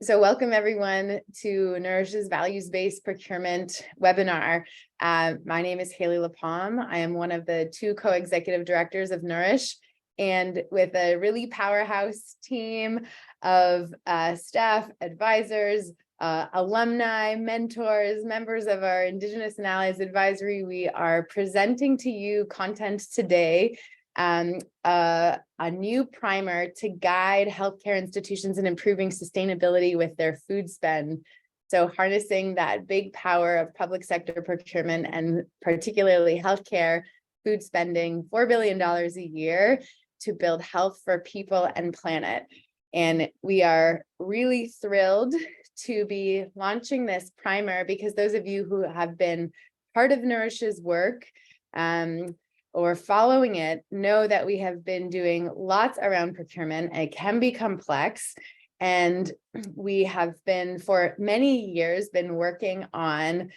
So welcome everyone to Nourish's Values-Based Procurement webinar. My name is Haley Lapalm. I am one of the two co-executive directors of Nourish, and with a really powerhouse team of staff, advisors, alumni, mentors, members of our Indigenous and Allies Advisory, we are presenting to you content today, a new primer to guide healthcare institutions in improving sustainability with their food spend. So harnessing that big power of public sector procurement and particularly healthcare food spending, $4 billion a year to build health for people and planet. And we are really thrilled to be launching this primer because those of you who have been part of Nourish's work or following it know that we have been doing lots around procurement. It can be complex, and we have been for many years been working on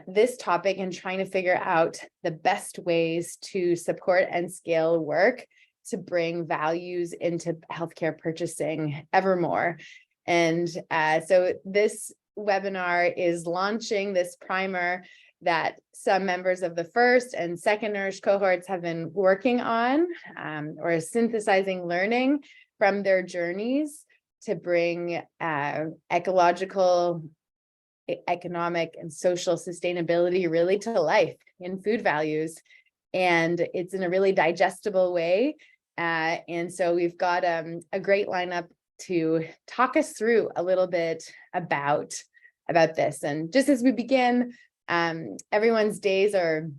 this topic and trying to figure out the best ways to support and scale work to bring values into healthcare purchasing evermore. And so this webinar is launching this primer that some members of the first and second Nourish cohorts have been working on, or synthesizing learning from their journeys to bring ecological, economic, and social sustainability really to life in food values. And it's in a really digestible way. And so we've got a great lineup to talk us through a little bit about this. And just as we begin, everyone's days are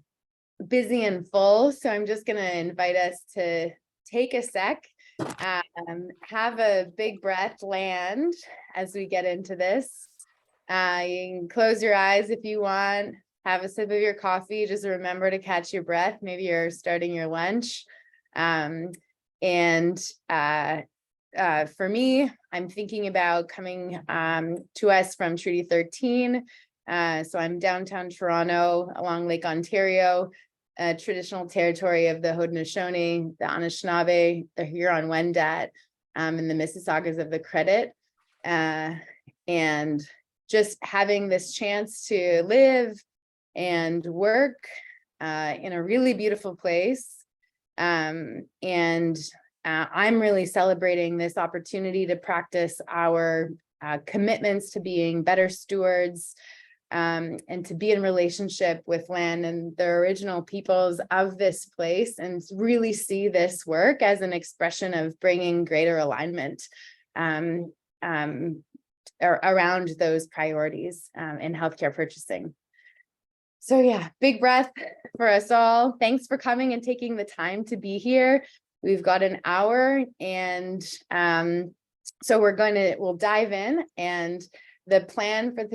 busy and full, so I'm just going to invite us to take a sec, have a big breath land as we get into this. You can close your eyes if you want, have a sip of your coffee, just remember to catch your breath. Maybe you're starting your lunch. For me, I'm thinking about coming to us from Treaty 13. So I'm downtown Toronto along Lake Ontario, traditional territory of the Haudenosaunee, the Anishinaabe, the Huron-Wendat, and the Mississaugas of the Credit. And just having this chance to live and work in a really beautiful place. I'm really celebrating this opportunity to practice our commitments to being better stewards, and to be in relationship with land and the original peoples of this place, and really see this work as an expression of bringing greater alignment around those priorities in healthcare purchasing. So yeah, big breath for us all. Thanks for coming and taking the time to be here. We've got an hour, and so we'll dive in. And the plan for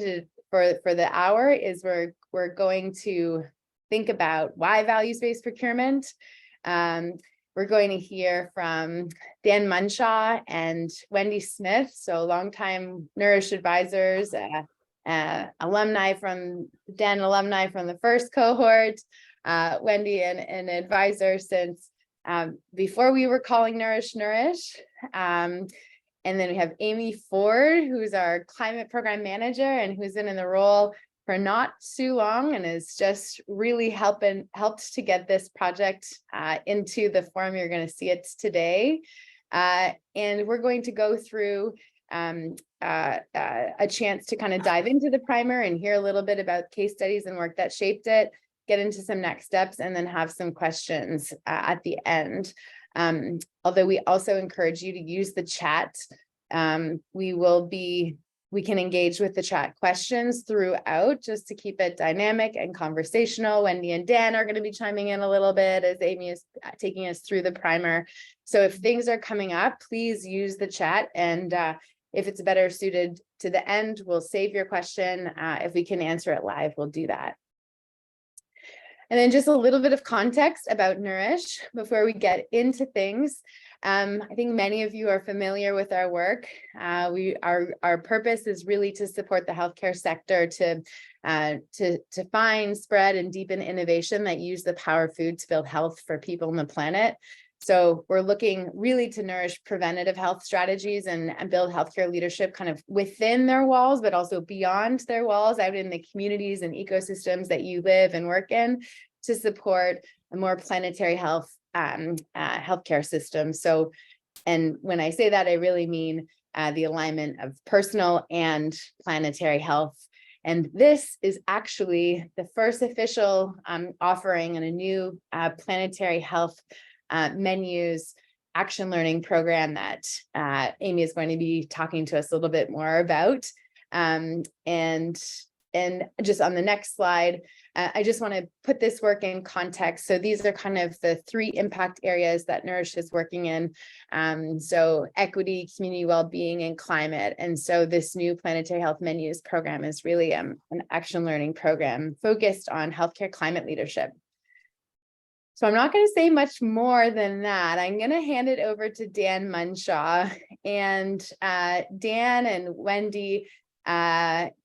the hour is we're going to think about why values-based procurement. We're going to hear from Dan Munshaw and Wendy Smith, so longtime Nourish advisors, alumni from the first cohort, Wendy an advisor since before we were calling Nourish. And then we have Amy Ford, who's our climate program manager and who's been in the role for not too long and has just really helped to get this project into the form you're going to see it today. And we're going to go through a chance to kind of dive into the primer and hear a little bit about case studies and work that shaped it, get into some next steps, and then have some questions at the end. Although we also encourage you to use the chat. We can engage with the chat questions throughout just to keep it dynamic and conversational. Wendy and Dan are going to be chiming in a little bit as Amy is taking us through the primer. So if things are coming up, please use the chat. And if it's better suited to the end, we'll save your question. If we can answer it live, we'll do that. And then just a little bit of context about Nourish before we get into things. I think many of you are familiar with our work. Our purpose is really to support the healthcare sector to find, spread, and deepen innovation that use the power of food to build health for people and the planet. So we're looking really to nourish preventative health strategies and build healthcare leadership kind of within their walls, but also beyond their walls, out in the communities and ecosystems that you live and work in, to support a more planetary health healthcare system. So, and when I say that, I really mean the alignment of personal and planetary health. And this is actually the first official offering in a new planetary health menus action learning program that Amy is going to be talking to us a little bit more about. And just on the next slide, I just want to put this work in context. So these are kind of the 3 impact areas that Nourish is working in. So equity, community well-being, and climate. And so this new Planetary Health Menus program is really an action learning program focused on healthcare climate leadership. So I'm not going to say much more than that. I'm going to hand it over to Dan Munshaw. And Dan and Wendy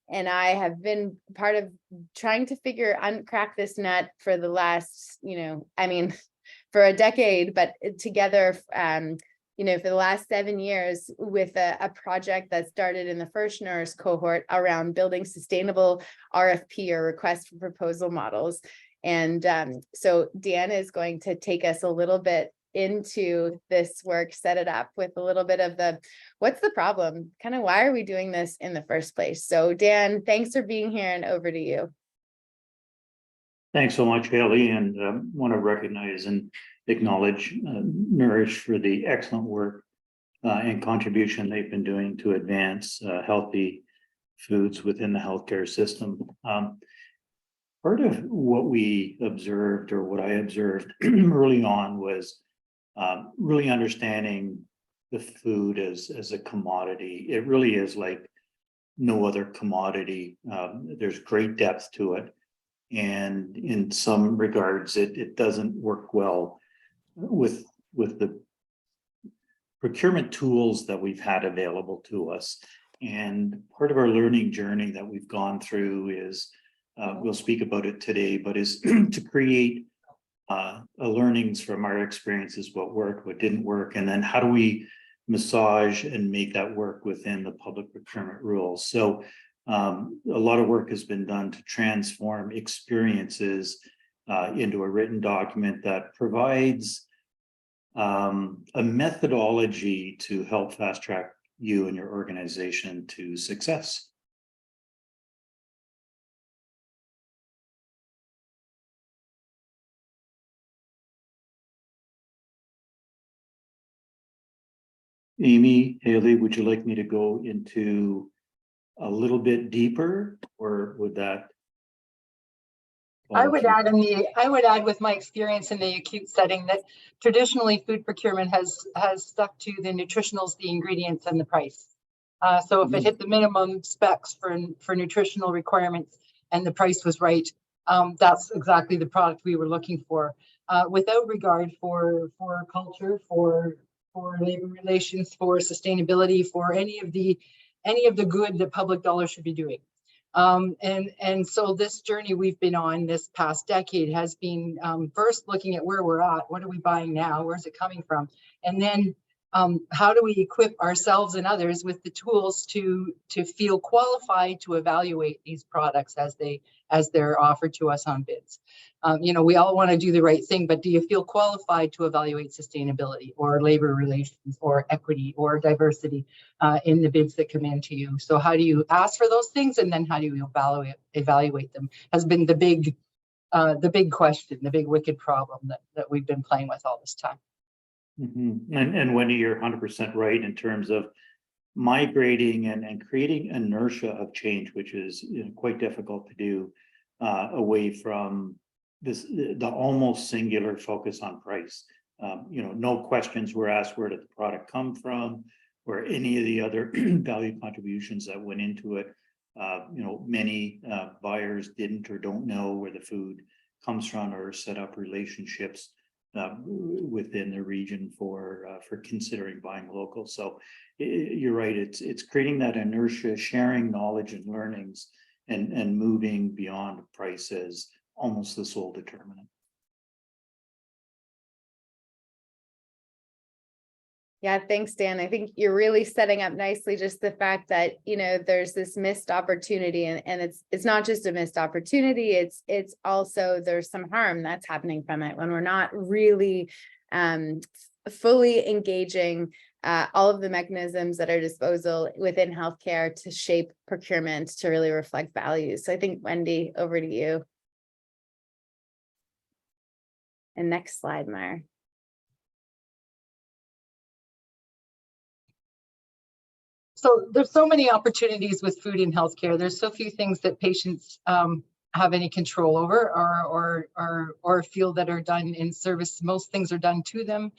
and I have been part of trying to uncrack this nut for the last, for a decade, but together, for the last 7 years with a project that started in the first Nourish cohort around building sustainable RFP, or request for proposal models. And so Dan is going to take us a little bit into this work, set it up with a little bit of what's the problem, kind of why are we doing this in the first place? So Dan, thanks for being here, and over to you. Thanks so much, Haley, and want to recognize and acknowledge Nourish for the excellent work and contribution they've been doing to advance healthy foods within the healthcare system. Part of what we observed, or what I observed early on, was really understanding the food as a commodity. It really is like no other commodity. There's great depth to it. And in some regards, it doesn't work well with the procurement tools that we've had available to us. And part of our learning journey that we've gone through is, we'll speak about it today, but is to create learnings from our experiences, what worked, what didn't work, and then how do we massage and make that work within the public procurement rules. So a lot of work has been done to transform experiences into a written document that provides a methodology to help fast track you and your organization to success. Amy, Haley, would you like me to go into a little bit deeper, or would that? I would add with my experience in the acute setting that traditionally food procurement has stuck to the nutritionals, the ingredients, and the price. So if it hit the minimum specs for nutritional requirements and the price was right, that's exactly the product we were looking for, without regard for culture, for labor relations, for sustainability, for any of the good that public dollars should be doing. And so this journey we've been on this past decade has been first looking at where we're at, what are we buying now, where's it coming from, and then how do we equip ourselves and others with the tools to feel qualified to evaluate these products as they're offered to us on bids. We all want to do the right thing, but do you feel qualified to evaluate sustainability or labor relations or equity or diversity in the bids that come into you? So how do you ask for those things, and then how do you evaluate them has been the big question, the big wicked problem that we've been playing with all this time. Mm-hmm. And Wendy, you're 100% right in terms of migrating and creating inertia of change, which is quite difficult to do, away from the almost singular focus on price. No questions were asked, where did the product come from, or any of the other value contributions that went into it. Many buyers didn't or don't know where the food comes from, or set up relationships within the region for considering buying local. So you're right, it's creating that inertia, sharing knowledge and learnings, and moving beyond price as almost the sole determinant. Yeah, thanks, Dan. I think you're really setting up nicely just the fact that, there's this missed opportunity, and it's not just a missed opportunity, it's also there's some harm that's happening from it when we're not really fully engaging all of the mechanisms at our disposal within healthcare to shape procurement to really reflect values. So I think, Wendy, over to you. And next slide, Mar. So there's so many opportunities with food in healthcare. There's so few things that patients have any control over or feel that are done in service. Most things are done to them.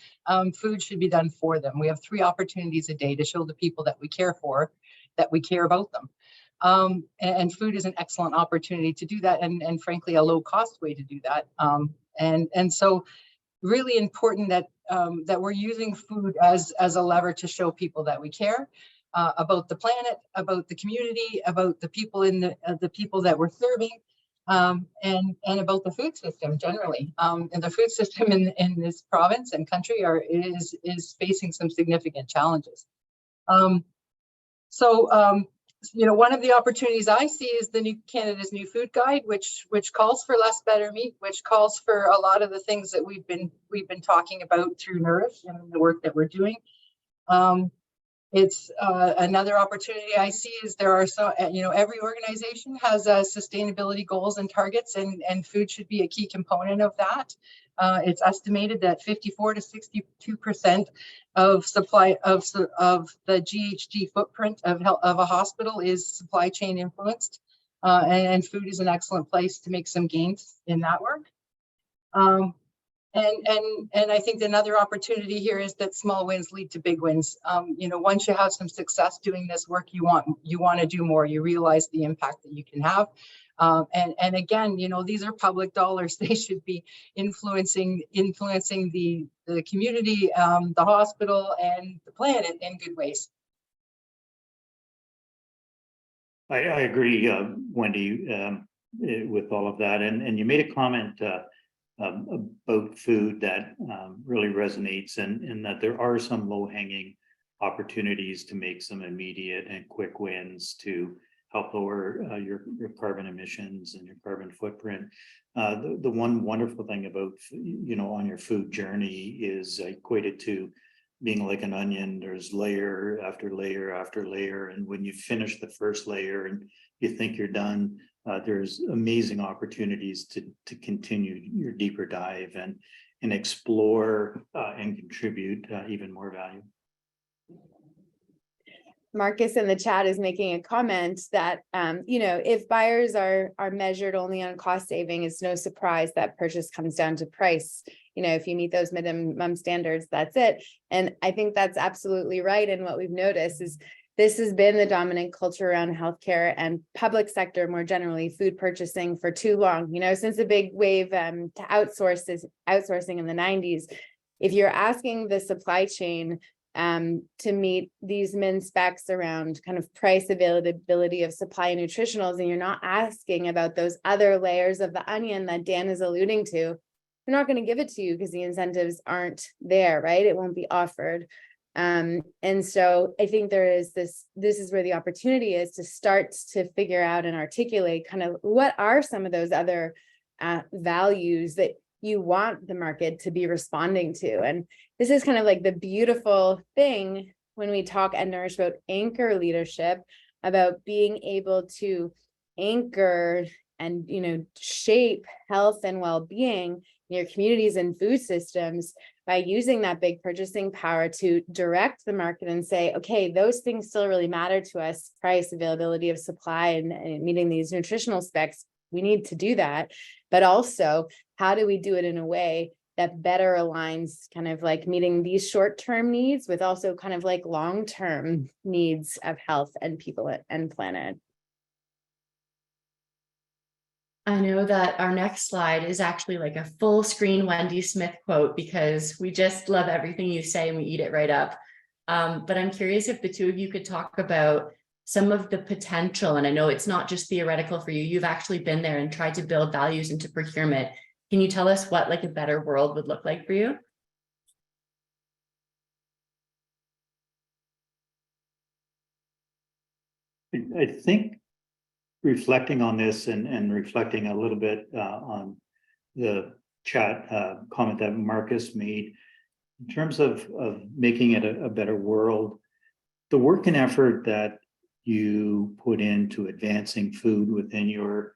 Food should be done for them. We have 3 opportunities a day to show the people that we care for, that we care about them. And food is an excellent opportunity to do that, and frankly, a low cost way to do that. And so really important that that we're using food as a lever to show people that we care about the planet, about the community, about the people in the people that we're serving, and about the food system generally. And the food system in this province and country is facing some significant challenges. One of the opportunities I see is the Canada's New Food Guide, which calls for less, better meat, which calls for a lot of the things that we've been talking about through Nourish and the work that we're doing. It's another opportunity I see is there are every organization has sustainability goals and targets, and food should be a key component of that. It's estimated that 54 to 62% of supply of the GHG footprint of a hospital is supply chain influenced, and food is an excellent place to make some gains in that work. And I think another opportunity here is that small wins lead to big wins. Once you have some success doing this work, you want to do more. You realize the impact that you can have. And again, these are public dollars. They should be influencing the community, the hospital, and the planet in good ways. I agree, Wendy, with all of that. And you made a comment about food that really resonates, and that there are some low-hanging opportunities to make some immediate and quick wins to help lower your carbon emissions and your carbon footprint. The one wonderful thing about, on your food journey is equated to being like an onion. There's layer after layer after layer. And when you finish the first layer and you think you're done, there's amazing opportunities to continue your deeper dive and explore and contribute even more value. Marcus in the chat is making a comment that, if buyers are measured only on cost saving, it's no surprise that purchase comes down to price. If you meet those minimum standards, that's it. And I think that's absolutely right. And what we've noticed is this has been the dominant culture around healthcare and public sector, more generally, food purchasing for too long. Since the big wave to outsourcing in the 90s, if you're asking the supply chain to meet these min specs around kind of price, availability of supply and nutritionals, and you're not asking about those other layers of the onion that Dan is alluding to, they're not going to give it to you because the incentives aren't there, right? It won't be offered. And so I think this is where the opportunity is to start to figure out and articulate kind of what are some of those other values that you want the market to be responding to. And this is kind of like the beautiful thing when we talk at Nourish about anchor leadership, about being able to anchor and shape health and well-being in your communities and food systems by using that big purchasing power to direct the market and say, okay, those things still really matter to us: price, availability of supply, and meeting these nutritional specs. We need to do that. But also, how do we do it in a way that better aligns kind of like meeting these short-term needs with also kind of like long-term needs of health and people and planet? I know that our next slide is actually like a full screen Wendy Smith quote, because we just love everything you say and we eat it right up. But I'm curious if the two of you could talk about some of the potential, and I know it's not just theoretical for you, you've actually been there and tried to build values into procurement. Can you tell us what like a better world would look like for you? I think reflecting on this and reflecting a little bit on the chat comment that Marcus made in terms of making it a better world, the work and effort that you put into advancing food within your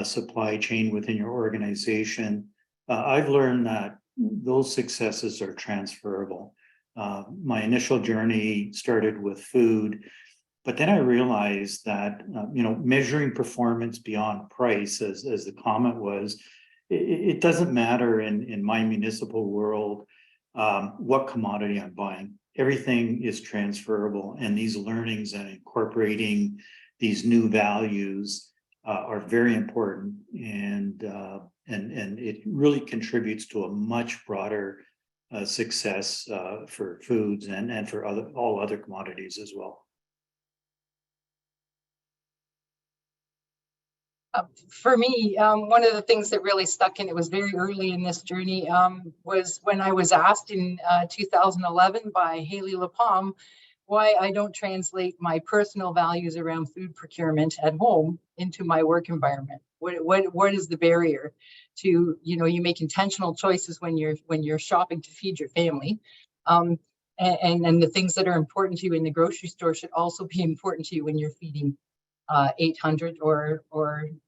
supply chain, within your organization, I've learned that those successes are transferable. My initial journey started with food, but then I realized that, measuring performance beyond price, as the comment was, it doesn't matter in my municipal world what commodity I'm buying. Everything is transferable, and these learnings and incorporating these new values are very important, and it really contributes to a much broader success for foods and for all other commodities as well. For me, one of the things that really stuck, and it was very early in this journey, was when I was asked in 2011 by Haley Lapalm why I don't translate my personal values around food procurement at home into my work environment. What is the barrier to, you make intentional choices when you're shopping to feed your family, and the things that are important to you in the grocery store should also be important to you when you're feeding 800 or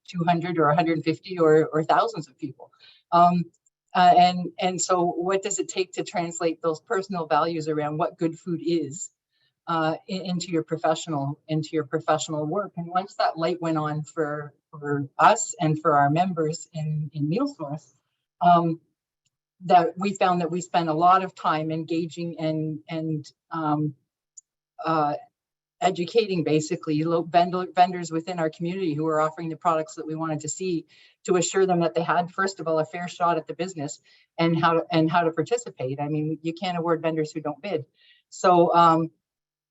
200 or 150 or thousands of people. And so what does it take to translate those personal values around what good food is into your professional work? And once that light went on for us and for our members in MealSource, that we found that we spent a lot of time engaging and educating basically vendors within our community who are offering the products that we wanted to see, to assure them that they had, first of all, a fair shot at the business and how to participate. I mean, you can't award vendors who don't bid. So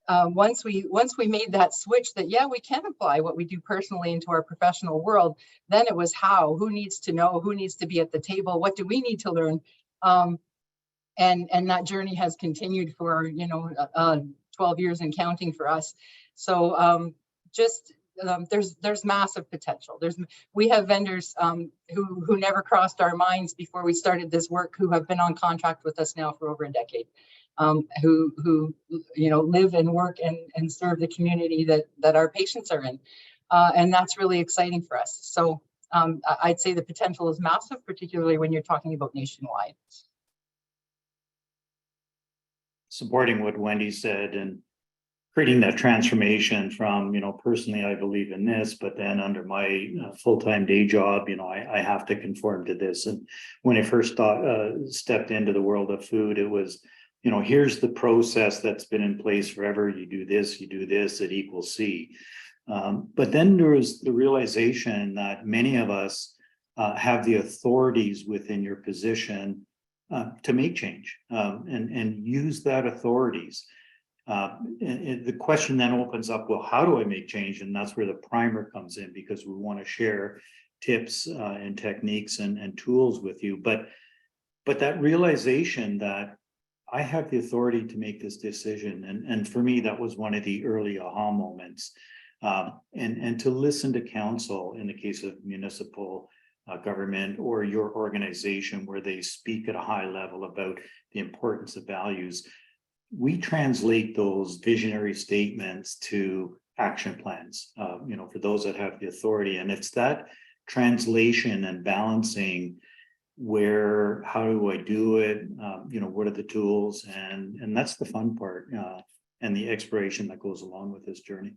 once we made that switch that, yeah, we can apply what we do personally into our professional world, then it was who needs to know, who needs to be at the table, what do we need to learn? And that journey has continued for 12 years and counting for us. So there's massive potential. We have vendors who never crossed our minds before we started this work, who have been on contract with us now for over a decade, who live and work and serve the community that our patients are in, and that's really exciting for us. So I'd say the potential is massive, particularly when you're talking about nationwide. Supporting what Wendy said and creating that transformation from, personally, I believe in this, but then under my full-time day job, I have to conform to this. And when I first stepped into the world of food, it was, here's the process that's been in place forever. You do this, it equals C. But then there was the realization that many of us have the authorities within your position to make change and use that authorities. And the question then opens up, well, how do I make change? And that's where the primer comes in, because we want to share tips and techniques and tools with you. But that realization that I have the authority to make this decision. And for me, that was one of the early aha moments. And to listen to counsel in the case of municipal government or your organization, where they speak at a high level about the importance of values. We translate those visionary statements to action plans, for those that have the authority. And it's that translation and balancing how do I do it? What are the tools? And that's the fun part and the exploration that goes along with this journey.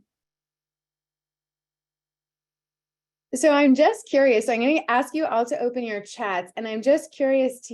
So I'm just curious. So I'm going to ask you all to open your chats, and I'm just curious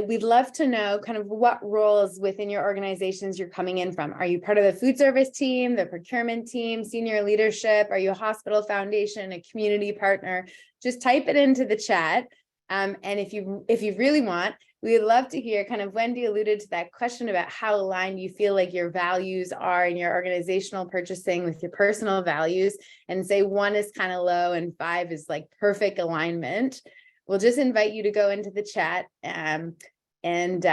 we'd love to know kind of what roles within your organizations you're coming in from. Are you part of the food service team, the procurement team, senior leadership? Are you a hospital foundation, a community partner? Just type it into the chat. And if you really want, we'd love to hear, kind of Wendy alluded to that question about how aligned you feel like your values are in your organizational purchasing with your personal values, and say 1 is kind of low and 5 is like perfect alignment. We'll just invite you to go into the chat. And And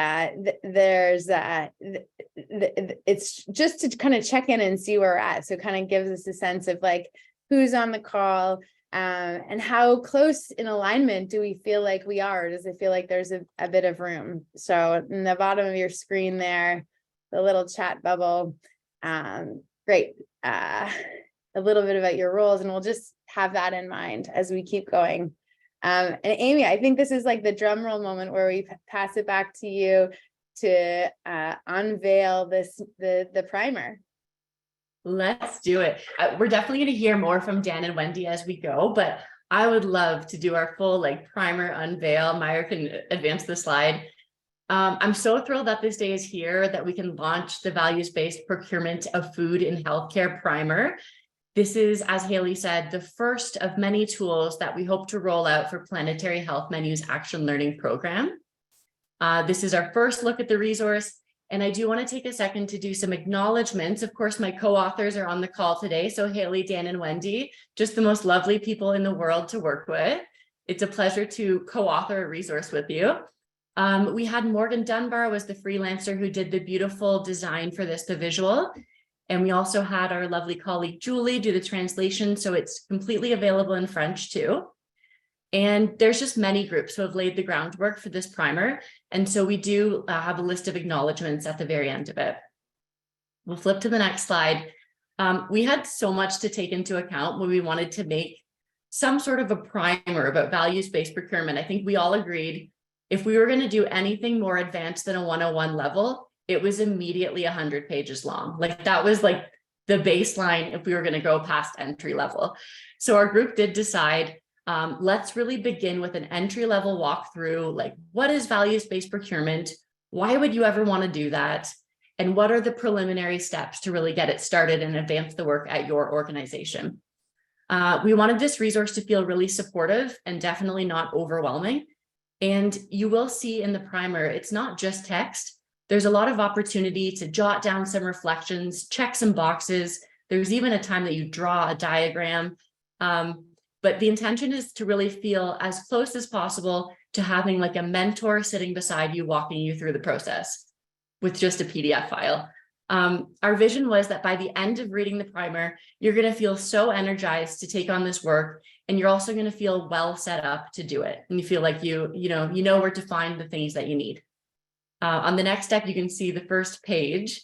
it's just to kind of check in and see where we're at. So it kind of gives us a sense of like who's on the call, and how close in alignment do we feel like we are? Does it feel like there's a bit of room? So in the bottom of your screen there, the little chat bubble, great. A little bit about your roles, and we'll just have that in mind as we keep going. And Amy, I think this is like the drum roll moment where we pass it back to you to unveil the primer. Let's do it. We're definitely going to hear more from Dan and Wendy as we go, but I would love to do our full like primer unveil. Meyer can advance the slide. I'm so thrilled that this day is here, that we can launch the values-based procurement of food and healthcare primer. This is, as Haley said, the first of many tools that we hope to roll out for Planetary Health Menu's Action Learning Program. This is our first look at the resource, and I do want to take a second to do some acknowledgements. Of course, my co-authors are on the call today, so Haley, Dan, and Wendy, just the most lovely people in the world to work with. It's a pleasure to co-author a resource with you. We had Morgan Dunbar was the freelancer who did the beautiful design for this, the visual. And we also had our lovely colleague, Julie, do the translation. So it's completely available in French too. And there's just many groups who have laid the groundwork for this primer. And so we do have a list of acknowledgements at the very end of it. We'll flip to the next slide. We had so much to take into account when we wanted to make some sort of a primer about values-based procurement. I think we all agreed if we were going to do anything more advanced than a 101 level, it was immediately 100 pages long. Like that was like the baseline if we were going to go past entry level. So our group did decide, let's really begin with an entry level walkthrough. Like, what is values-based procurement? Why would you ever want to do that? And what are the preliminary steps to really get it started and advance the work at your organization? We wanted this resource to feel really supportive and definitely not overwhelming. And you will see in the primer, it's not just text. There's a lot of opportunity to jot down some reflections, check some boxes. There's even a time that you draw a diagram. But the intention is to really feel as close as possible to having like a mentor sitting beside you, walking you through the process with just a PDF file. Our vision was that by the end of reading the primer, you're going to feel so energized to take on this work. And you're also going to feel well set up to do it. And you feel like you know where to find the things that you need. On the next step, you can see the first page,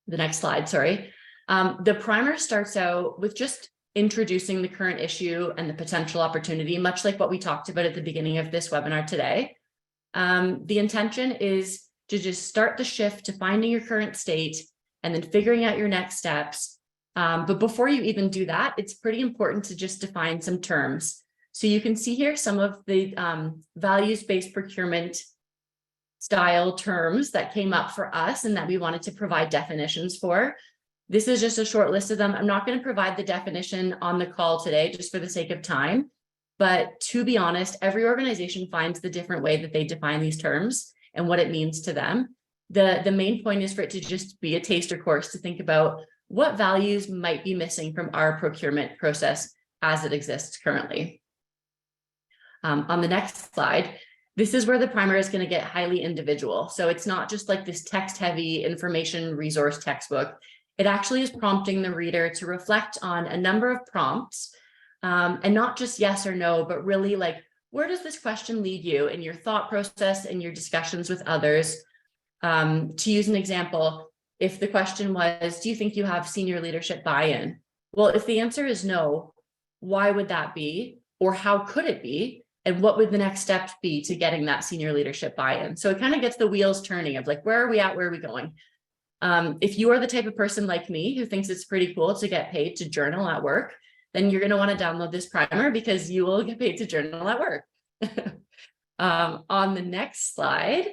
the next slide, sorry. The primer starts out with just introducing the current issue and the potential opportunity, much like what we talked about at the beginning of this webinar today. The intention is to just start the shift to finding your current state and then figuring out your next steps. But before you even do that, it's pretty important to just define some terms. So you can see here some of the values-based procurement style terms that came up for us and that we wanted to provide definitions for. This is just a short list of them. I'm not going to provide the definition on the call today just for the sake of time. But to be honest, every organization finds the different way that they define these terms and what it means to them. The main point is for it to just be a taster course to think about what values might be missing from our procurement process as it exists currently. On the next slide, this is where the primer is going to get highly individual. So it's not just like this text-heavy information resource textbook. It actually is prompting the reader to reflect on a number of prompts, and not just yes or no, but really like, where does this question lead you in your thought process and your discussions with others? To use an example, if the question was, do you think you have senior leadership buy-in? Well, if the answer is no, why would that be? Or how could it be? And what would the next steps be to getting that senior leadership buy-in? So it kind of gets the wheels turning of like, where are we at? Where are we going? If you are the type of person like me who thinks it's pretty cool to get paid to journal at work, then you're going to want to download this primer because you will get paid to journal at work. On the next slide,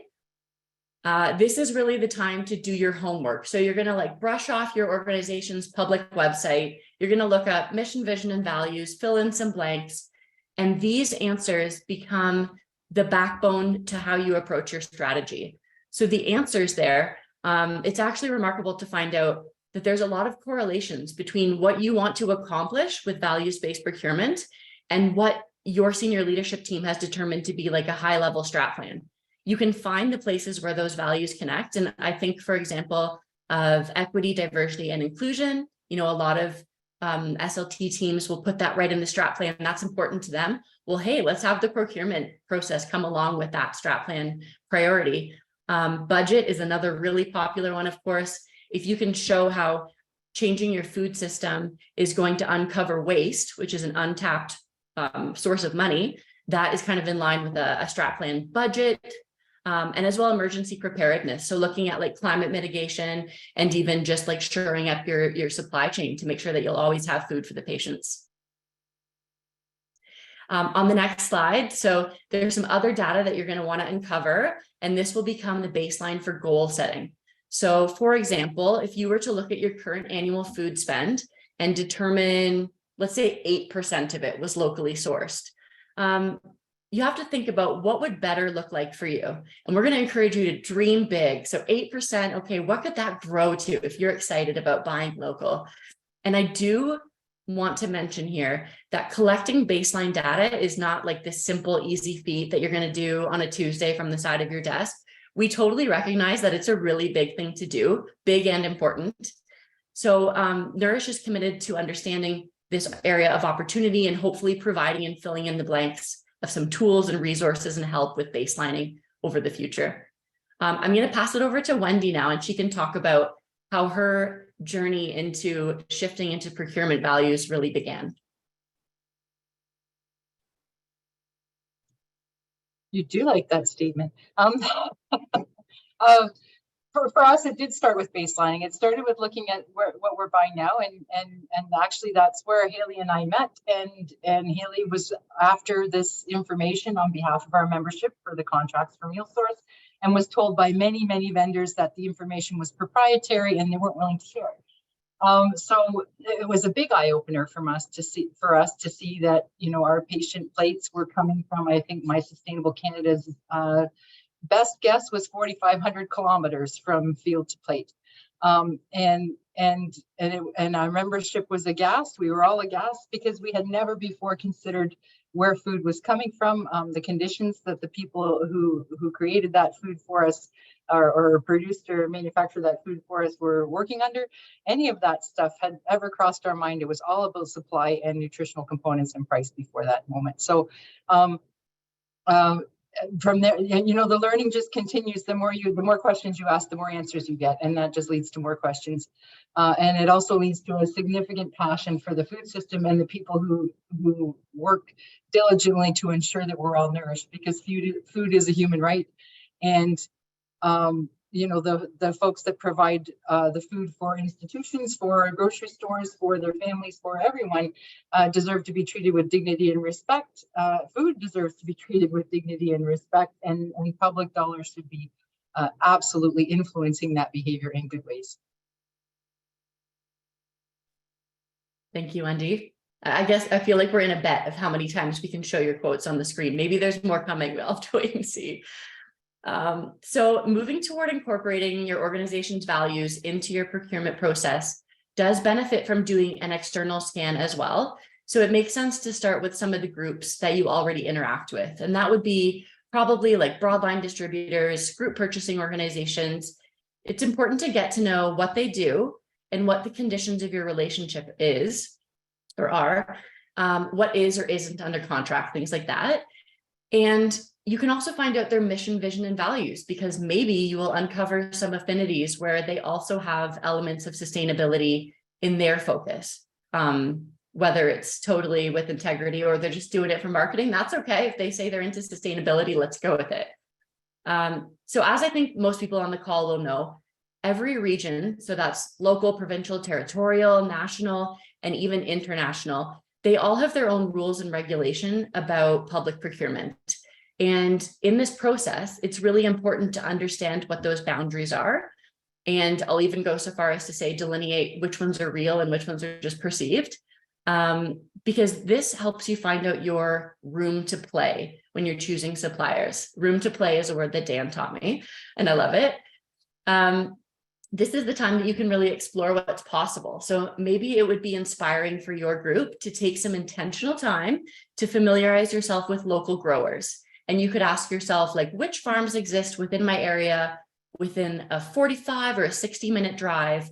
this is really the time to do your homework. So you're going to like brush off your organization's public website. You're going to look up mission, vision, and values, fill in some blanks. And these answers become the backbone to how you approach your strategy. So the answers there, it's actually remarkable to find out that there's a lot of correlations between what you want to accomplish with values-based procurement and what your senior leadership team has determined to be like a high-level strat plan. you can find the places where those values connect. And I think, for example, of equity, diversity, and inclusion, you know, a lot of SLT teams will put that right in the strat plan. And that's important to them. Well, hey, let's have the procurement process come along with that strat plan priority. Budget is another really popular one, of course. If you can show how changing your food system is going to uncover waste, which is an untapped source of money, that is kind of in line with a strat plan budget. And as well, emergency preparedness. So looking at like climate mitigation and even just like shoring up your supply chain to make sure that you'll always have food for the patients. On the next slide, so there's some other data that you're going to want to uncover, and this will become the baseline for goal setting. So for example, if you were to look at your current annual food spend and determine, let's say 8% of it was locally sourced, you have to think about what would better look like for you. And we're going to encourage you to dream big. So 8%, okay, what could that grow to if you're excited about buying local? And I do want to mention here that collecting baseline data is not like this simple, easy feat that you're going to do on a Tuesday from the side of your desk. We totally recognize that it's a really big thing to do, big and important. So Nourish is committed to understanding this area of opportunity and hopefully providing and filling in the blanks of some tools and resources and help with baselining over the future. I'm going to pass it over to Wendy now, and she can talk about how her journey into shifting into procurement values really began. You do like that statement. For us, it did start with baselining. It started with looking at what we're buying now, and actually that's where Haley and I met. And Haley was after this information on behalf of our membership for the contracts for meal source, and was told by many vendors that the information was proprietary and they weren't willing to share it. So it was a big eye opener for us to see that, you know, our patient plates were coming from, I think my Sustainable Canada's best guess was 4,500 kilometers from field to plate. And our membership was aghast. We were all aghast because we had never before considered where food was coming from, the conditions that the people who created that food for us or produced or manufactured that food for us were working under. Any of that stuff had ever crossed our mind. It was all about supply and nutritional components and price before that moment. So from there, you know, the learning just continues. The more questions you ask, the more answers you get, and that just leads to more questions. And it also leads to a significant passion for the food system and the people who work diligently to ensure that we're all nourished, because food is a human right. And you know, the folks that provide the food for institutions, for grocery stores, for their families, for everyone, deserve to be treated with dignity and respect. Food deserves to be treated with dignity and respect, and public dollars should be absolutely influencing that behavior in good ways. Thank you, Wendy. I guess I feel like we're in a bet of how many times we can show your quotes on the screen. Maybe there's more coming. We'll have to wait and see. So moving toward incorporating your organization's values into your procurement process does benefit from doing an external scan as well. So it makes sense to start with some of the groups that you already interact with. And that would be probably like broadline distributors, group purchasing organizations. It's important to get to know what they do and what the conditions of your relationship is or are, what is or isn't under contract, things like that. And you can also find out their mission, vision, and values, because maybe you will uncover some affinities where they also have elements of sustainability in their focus. Whether it's totally with integrity or they're just doing it for marketing, that's okay. If they say they're into sustainability, let's go with it. So as I think most people on the call will know, every region, so that's local, provincial, territorial, national, and even international, they all have their own rules and regulation about public procurement. And in this process, it's really important to understand what those boundaries are. And I'll even go so far as to say delineate which ones are real and which ones are just perceived. Because this helps you find out your room to play when you're choosing suppliers. Room to play is a word that Dan taught me, and I love it. This is the time that you can really explore what's possible. So maybe it would be inspiring for your group to take some intentional time to familiarize yourself with local growers And you could ask yourself, like, which farms exist within my area within a 45 or a 60-minute drive?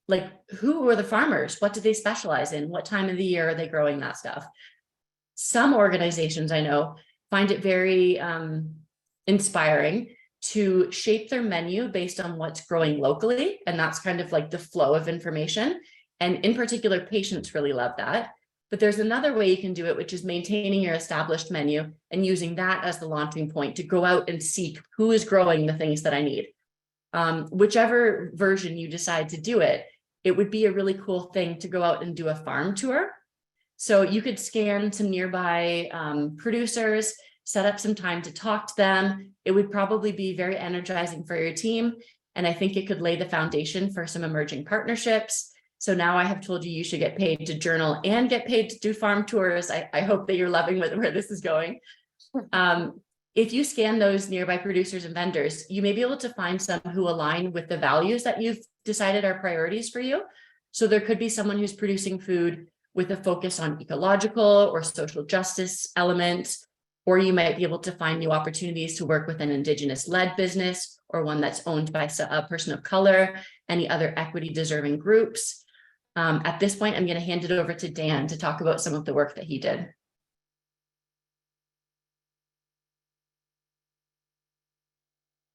Like, who are the farmers? What do they specialize in? What time of the year are they growing that stuff? Some organizations I know find it very inspiring to shape their menu based on what's growing locally. And that's kind of like the flow of information. And in particular, patients really love that. But there's another way you can do it, which is maintaining your established menu and using that as the launching point to go out and seek who is growing the things that I need. Whichever version you decide to do it, it would be a really cool thing to go out and do a farm tour. So you could scan some nearby producers, set up some time to talk to them. It would probably be very energizing for your team. And I think it could lay the foundation for some emerging partnerships. So now I have told you you should get paid to journal and get paid to do farm tours. I hope that you're loving where this is going. If you scan those nearby producers and vendors, you may be able to find some who align with the values that you've decided are priorities for you. So there could be someone who's producing food with a focus on ecological or social justice elements, or you might be able to find new opportunities to work with an Indigenous-led business or one that's owned by a person of color, any other equity-deserving groups. At this point, I'm going to hand it over to Dan to talk about some of the work that he did.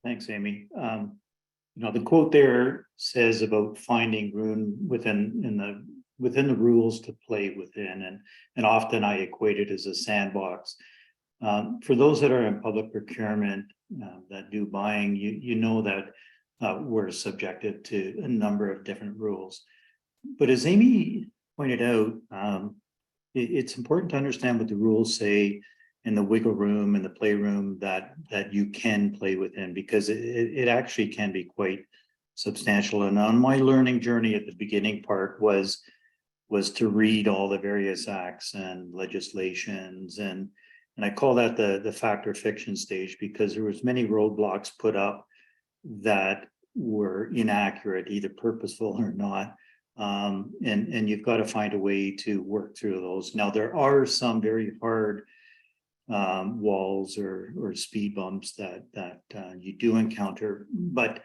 Thanks, Amy. The quote there says about finding room within the rules to play within, and often I equate it as a sandbox. For those that are in public procurement that do buying, you know that we're subjected to a number of different rules. But as Amy pointed out, it's important to understand what the rules say in the wiggle room and the playroom that you can play within, because it actually can be quite substantial. And on my learning journey at the beginning part was to read all the various acts and legislations, and I call that the fact or fiction stage, because there was many roadblocks put up that were inaccurate, either purposeful or not. And you've got to find a way to work through those. Now, there are some very hard walls or speed bumps that you do encounter, but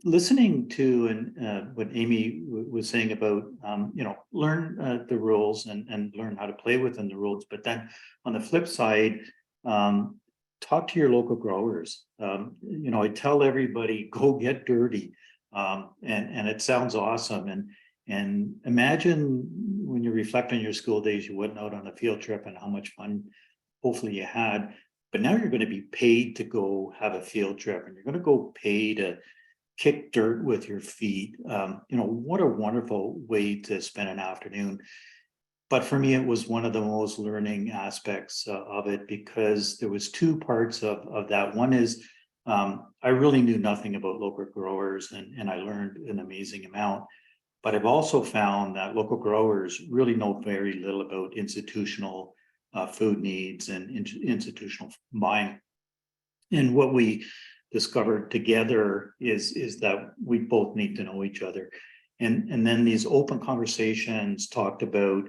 listening to what Amy was saying about learn the rules and learn how to play within the rules, but then on the flip side, talk to your local growers. I tell everybody, go get dirty. And it sounds awesome. And imagine when you reflect on your school days, you went out on a field trip and how much fun hopefully you had. But now you're going to be paid to go have a field trip, and you're going to go pay to kick dirt with your feet. What a wonderful way to spend an afternoon. But for me, it was one of the most learning aspects of it, because there was two parts of that. One is I really knew nothing about local growers, and I learned an amazing amount. But I've also found that local growers really know very little about institutional food needs and institutional buying. And what we discovered together is that we both need to know each other. And then these open conversations talked about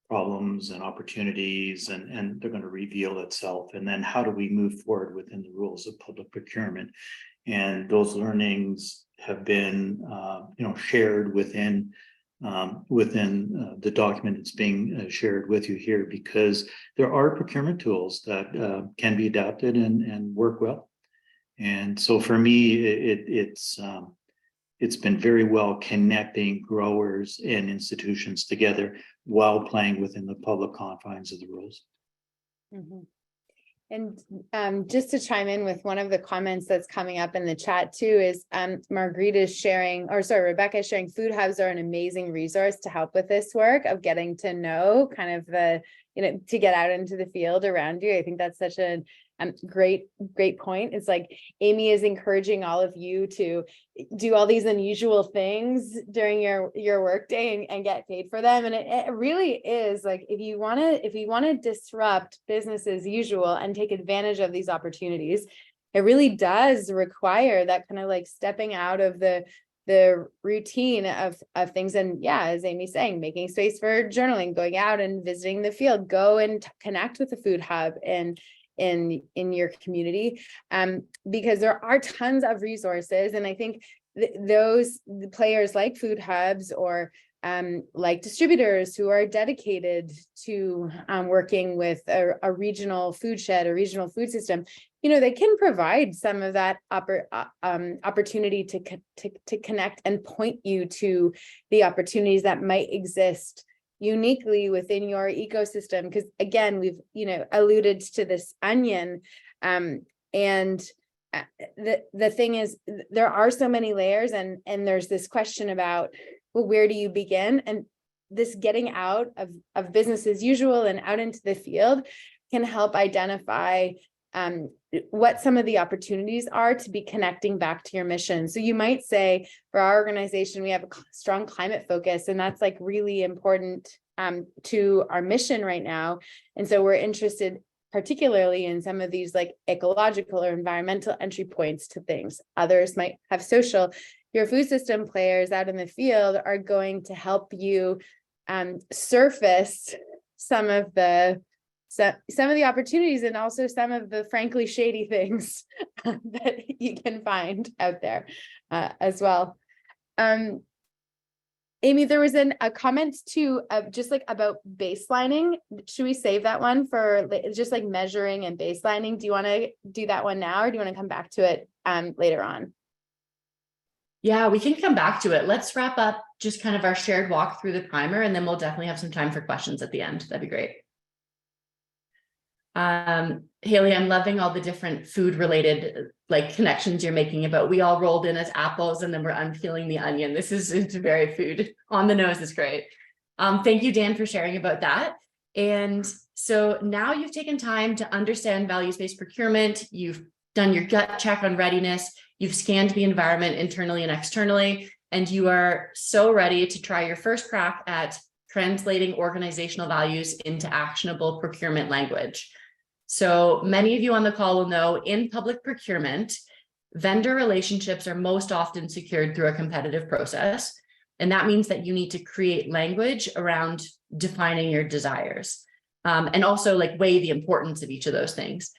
problems and opportunities, and they're going to reveal itself. And then how do we move forward within the rules of public procurement? And those learnings have been shared within the document that's being shared with you here, because there are procurement tools that can be adapted and work well. And so for me, it's been very well connecting growers and institutions together while playing within the public confines of the rules. Mm-hmm. And just to chime in with one of the comments that's coming up in the chat too is Rebecca is sharing food hubs are an amazing resource to help with this work of getting to know kind of to get out into the field around you. I think that's such a great point. It's like Amy is encouraging all of you to do all these unusual things during your workday and get paid for them. And it really is like, if you want to disrupt business as usual and take advantage of these opportunities, it really does require that kind of like stepping out of the the routine of things. And yeah, as Amy's saying, making space for journaling, going out and visiting the field, go and connect with the food hub and in your community, because there are tons of resources. And I think those players like food hubs or like distributors who are dedicated to working with a regional food shed, a regional food system, they can provide some of that opportunity to connect and point you to the opportunities that might exist uniquely within your ecosystem. Because again, we've alluded to this onion, and the thing is, there are so many layers, and there's this question about, well, where do you begin? And this getting out of business as usual and out into the field can help identify what some of the opportunities are to be connecting back to your mission. So you might say, for our organization, we have a strong climate focus, and that's like really important to our mission right now. And so we're interested particularly in some of these like ecological or environmental entry points to things. Others might have social. Your food system players out in the field are going to help you surface some of the opportunities, and also some of the frankly shady things that you can find out there as well. Amy, there was a comment too, just like about baselining. Should we save that one for just like measuring and baselining? Do you want to do that one now, or do you want to come back to it later on? Yeah, we can come back to it. Let's wrap up just kind of our shared walk through the primer, and then we'll definitely have some time for questions at the end. That'd be great. Haley, I'm loving all the different food related like connections you're making about we all rolled in as apples and then we're unpeeling the onion. This is very food on the nose. Is great. Thank you, Dan, for sharing about that. And so now you've taken time to understand values-based procurement. You've done your gut check on readiness. You've scanned the environment internally and externally, and you are so ready to try your first crack at translating organizational values into actionable procurement language. So many of you on the call will know, in public procurement, vendor relationships are most often secured through a competitive process. And that means that you need to create language around defining your desires, and also like weigh the importance of each of those things.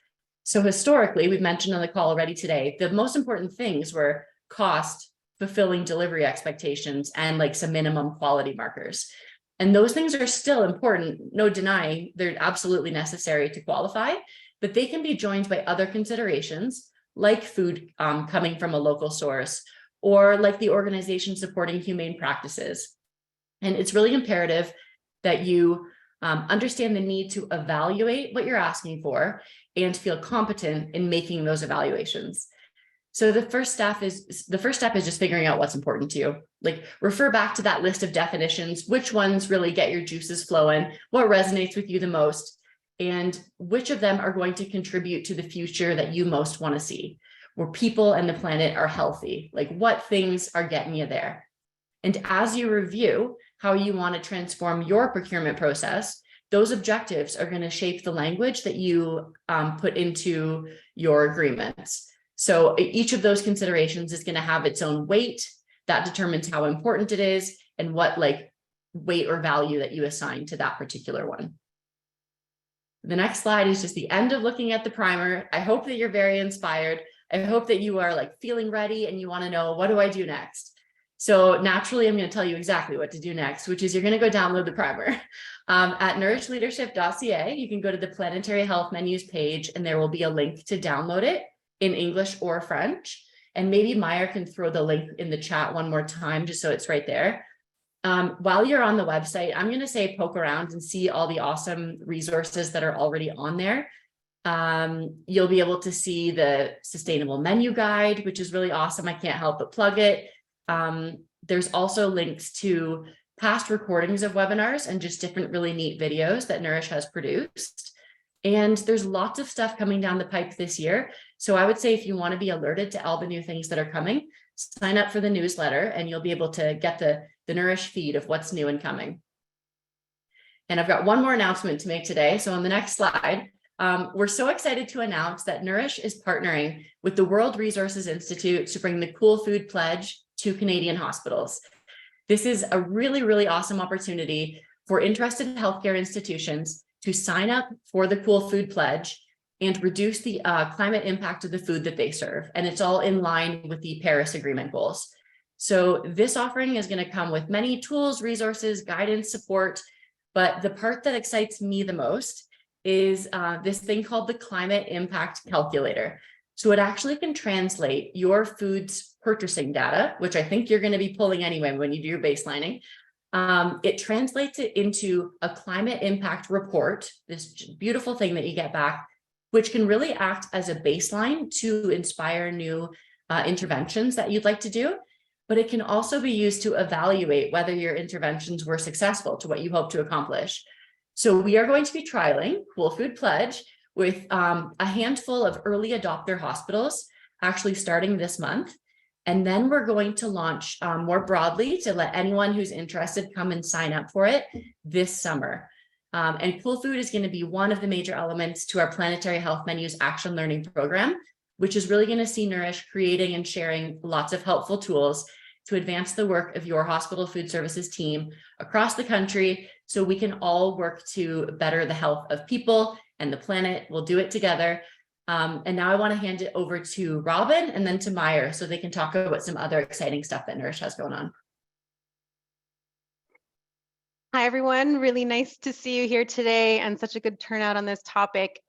So historically, we've mentioned on the call already today, the most important things were cost, fulfilling delivery expectations, and like some minimum quality markers. And those things are still important, no denying they're absolutely necessary to qualify, but they can be joined by other considerations like food coming from a local source, or like the organization supporting humane practices. And it's really imperative that you understand the need to evaluate what you're asking for and feel competent in making those evaluations. So the first step is just figuring out what's important to you. Like, refer back to that list of definitions. Which ones really get your juices flowing? What resonates with you the most? And which of them are going to contribute to the future that you most want to see, where people and the planet are healthy? Like, what things are getting you there? And as you review how you want to transform your procurement process, those objectives are going to shape the language that you put into your agreements. So each of those considerations is going to have its own weight that determines how important it is and what like weight or value that you assign to that particular one. The next slide is just the end of looking at the primer. I hope that you're very inspired. I hope that you are like feeling ready and you want to know, what do I do next? So naturally, I'm going to tell you exactly what to do next, which is you're going to go download the primer. At nourishleadership.ca, you can go to the planetary health menus page, and there will be a link to download it in English or French. And maybe Meyer can throw the link in the chat one more time, just so it's right there. While you're on the website, I'm going to say poke around and see all the awesome resources that are already on there. You'll be able to see the sustainable menu guide, which is really awesome. I can't help but plug it. There's also links to past recordings of webinars and just different really neat videos that Nourish has produced. And there's lots of stuff coming down the pipe this year. So I would say if you want to be alerted to all the new things that are coming, sign up for the newsletter and you'll be able to get the Nourish feed of what's new and coming. And I've got one more announcement to make today. So on the next slide, we're so excited to announce that Nourish is partnering with the World Resources Institute to bring the Cool Food Pledge to Canadian hospitals. This is a really, really awesome opportunity for interested healthcare institutions to sign up for the Cool Food Pledge and reduce the climate impact of the food that they serve. And it's all in line with the Paris Agreement goals. So this offering is going to come with many tools, resources, guidance, support. But the part that excites me the most is this thing called the Climate Impact Calculator. So it actually can translate your food's purchasing data, which I think you're going to be pulling anyway when you do your baselining. It translates it into a climate impact report, this beautiful thing that you get back, which can really act as a baseline to inspire new interventions that you'd like to do. But it can also be used to evaluate whether your interventions were successful to what you hope to accomplish. So we are going to be trialing Cool Food Pledge with a handful of early adopter hospitals, actually starting this month. And then we're going to launch more broadly to let anyone who's interested come and sign up for it this summer. And Cool Food is going to be one of the major elements to our Planetary Health Menus Action Learning Program, which is really going to see Nourish creating and sharing lots of helpful tools to advance the work of your hospital food services team across the country, so we can all work to better the health of people and the planet. We'll do it together. And now I want to hand it over to Robin and then to Meyer so they can talk about some other exciting stuff that Nourish has going on. Hi, everyone. Really nice to see you here today and such a good turnout on this topic.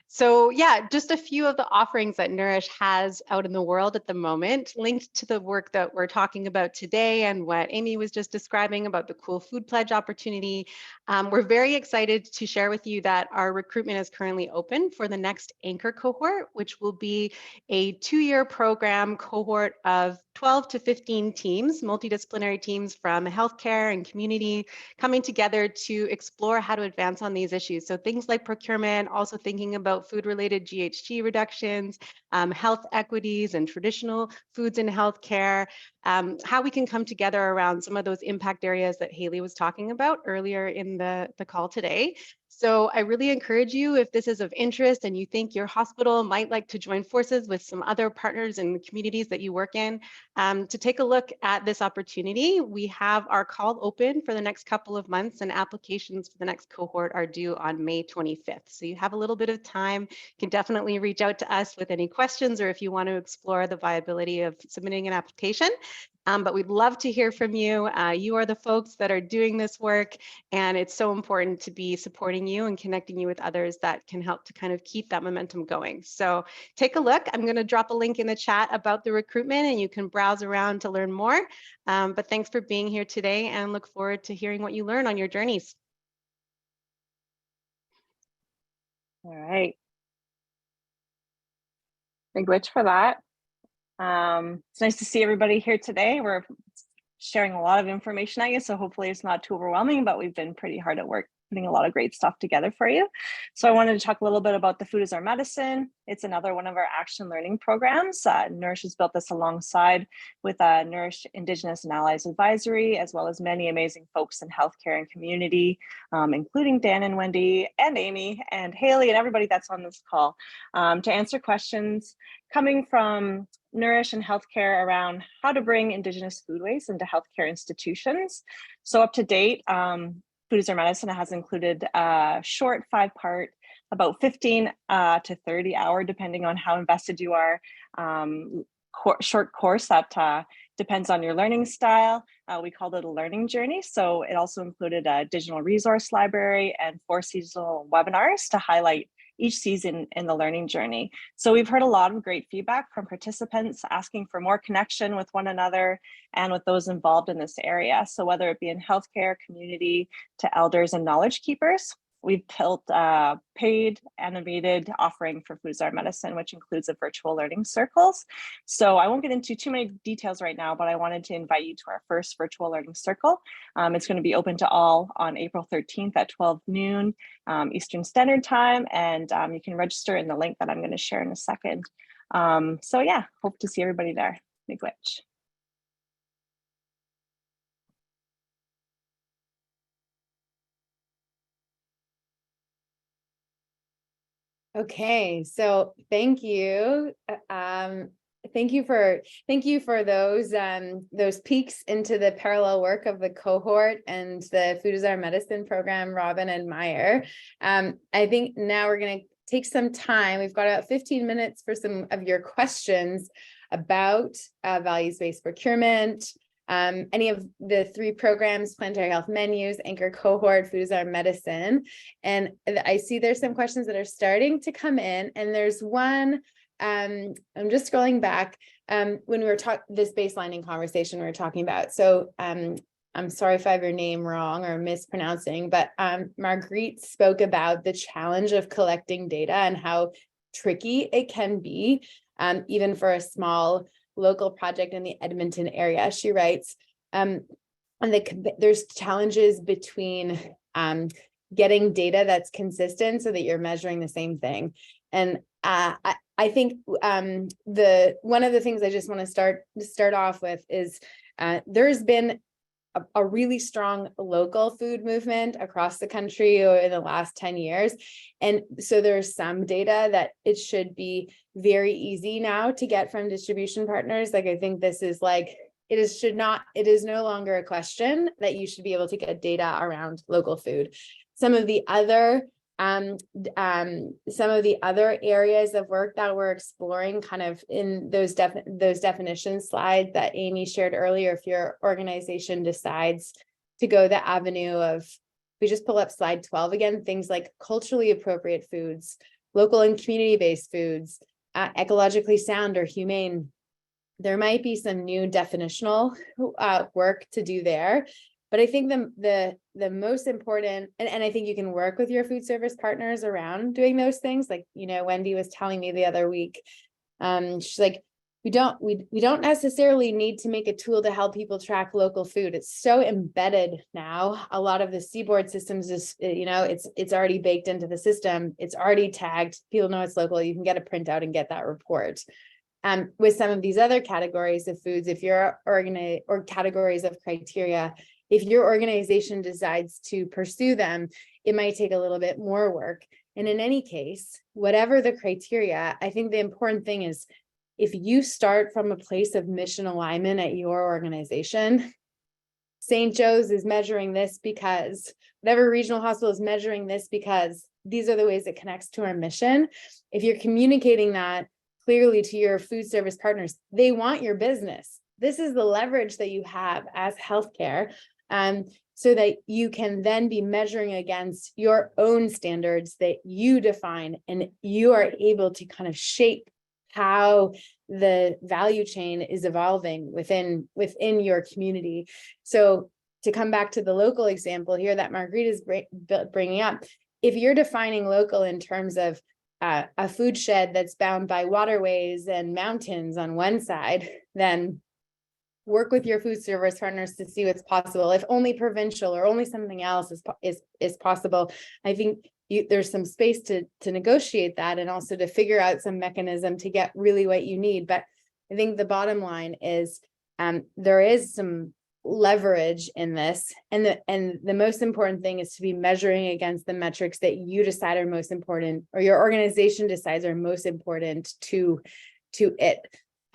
So yeah, just a few of the offerings that Nourish has out in the world at the moment, linked to the work that we're talking about today and what Amy was just describing about the Cool Food Pledge opportunity. We're very excited to share with you that our recruitment is currently open for the next anchor cohort, which will be a 2-year program cohort of 12 to 15 teams, multidisciplinary teams from healthcare and community, coming together to explore how to advance on these issues. So things like procurement, also thinking about food-related GHG reductions, health equities and traditional foods in healthcare, how we can come together around some of those impact areas that Haley was talking about earlier in the call today. So I really encourage you, if this is of interest and you think your hospital might like to join forces with some other partners in the communities that you work in, to take a look at this opportunity. We have our call open for the next couple of months, and applications for the next cohort are due on May 25th. So you have a little bit of time. You can definitely reach out to us with any questions or if you want to explore the viability of submitting an application. But we'd love to hear from you. You are the folks that are doing this work, and it's so important to be supporting you and connecting you with others that can help to kind of keep that momentum going. So take a look. I'm going to drop a link in the chat about the recruitment, and you can browse around to learn more. But thanks for being here today, and look forward to hearing what you learn on your journeys. All right. Big witch for that. It's nice to see everybody here today. We're sharing a lot of information at you, so hopefully it's not too overwhelming, but we've been pretty hard at work putting a lot of great stuff together for you. So I wanted to talk a little bit about the Food is Our Medicine. It's another one of our action learning programs. Nourish has built this alongside with Nourish Indigenous and Allies Advisory, as well as many amazing folks in healthcare and community, including Dan and Wendy and Amy and Haley and everybody that's on this call, to answer questions coming from Nourish and healthcare around how to bring Indigenous foodways into healthcare institutions. So up to date, Food is Our Medicine has included a short 5-part, about 15 to 30 hour, depending on how invested you are, short course that depends on your learning style. We called it a learning journey. So it also included a digital resource library and 4 seasonal webinars to highlight each season in the learning journey. So we've heard a lot of great feedback from participants asking for more connection with one another and with those involved in this area. So whether it be in healthcare, community, to elders and knowledge keepers, we've built a paid animated offering for Food is Our Medicine, which includes a virtual learning circles. So I won't get into too many details right now, but I wanted to invite you to our first virtual learning circle. It's going to be open to all on April 13th at 12 noon Eastern Standard Time. And you can register in the link that I'm going to share in a second. So yeah, hope to see everybody there. Big witch. Okay, so thank you, thank you for those peeks into the parallel work of the cohort and the Food is Our Medicine program, Robin and Meyer. I think now we're going to take some time. We've got about 15 minutes for some of your questions about values-based procurement, any of the 3 programs, planetary health menus, anchor cohort, Food is Our Medicine. And I see there's some questions that are starting to come in, and there's one, I'm just scrolling back, when we were talking this baselining conversation we were talking about. So I'm sorry if I have your name wrong or mispronouncing, but Marguerite spoke about the challenge of collecting data and how tricky it can be, even for a small local project in the Edmonton area. She writes, there's challenges between getting data that's consistent so that you're measuring the same thing. And I think one of the things I just want to start off with is there's been a really strong local food movement across the country in the last 10 years. And so there's some data that it should be very easy now to get from distribution partners. Like, I think this is like, it is no longer a question that you should be able to get data around local food. Some of the other areas of work that we're exploring kind of in those definition slides that Amy shared earlier, if your organization decides to go the avenue of, we just pull up slide 12 again, things like culturally appropriate foods, local and community-based foods, ecologically sound or humane, there might be some new definitional work to do there. But I think the most important, and I think you can work with your food service partners around doing those things. Like, Wendy was telling me the other week, she's like, we don't necessarily need to make a tool to help people track local food. It's so embedded now. A lot of the seaboard systems is, it's already baked into the system. It's already tagged. People know it's local. You can get a printout and get that report. With some of these other categories of foods, if you're or categories of criteria, if your organization decides to pursue them, it might take a little bit more work. And in any case, whatever the criteria, I think the important thing is, if you start from a place of mission alignment at your organization, St. Joe's is measuring this because, whatever regional hospital is measuring this because these are the ways it connects to our mission. If you're communicating that clearly to your food service partners, they want your business. This is the leverage that you have as healthcare, so that you can then be measuring against your own standards that you define, and you are able to kind of shape how the value chain is evolving within your community. So to come back to the local example here that Marguerite is bringing up, if you're defining local in terms of a food shed that's bound by waterways and mountains on one side, then work with your food service partners to see what's possible. If only provincial or only something else is possible, I think there's some space to negotiate that, and also to figure out some mechanism to get really what you need. But I think the bottom line is there is some leverage in this, and the most important thing is to be measuring against the metrics that you decide are most important, or your organization decides are most important to it.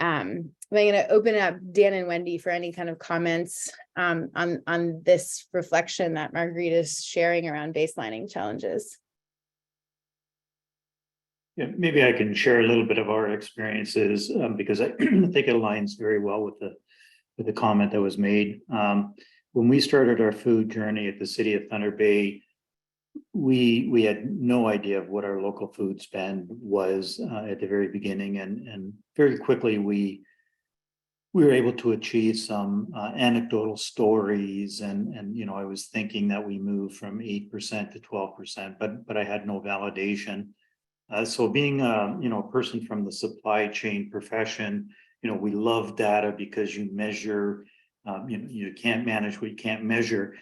I'm going to open up Dan and Wendy for any kind of comments on this reflection that Marguerite is sharing around baselining challenges. Yeah, maybe I can share a little bit of our experiences because I think it aligns very well with the comment that was made. When we started our food journey at the City of Thunder Bay, we had no idea of what our local food spend was at the very beginning, and very quickly we were able to achieve some anecdotal stories, and I was thinking that we moved from 8% to 12%, but I had no validation. So being a person from the supply chain profession, we love data because you measure, you can't manage what you can't measure.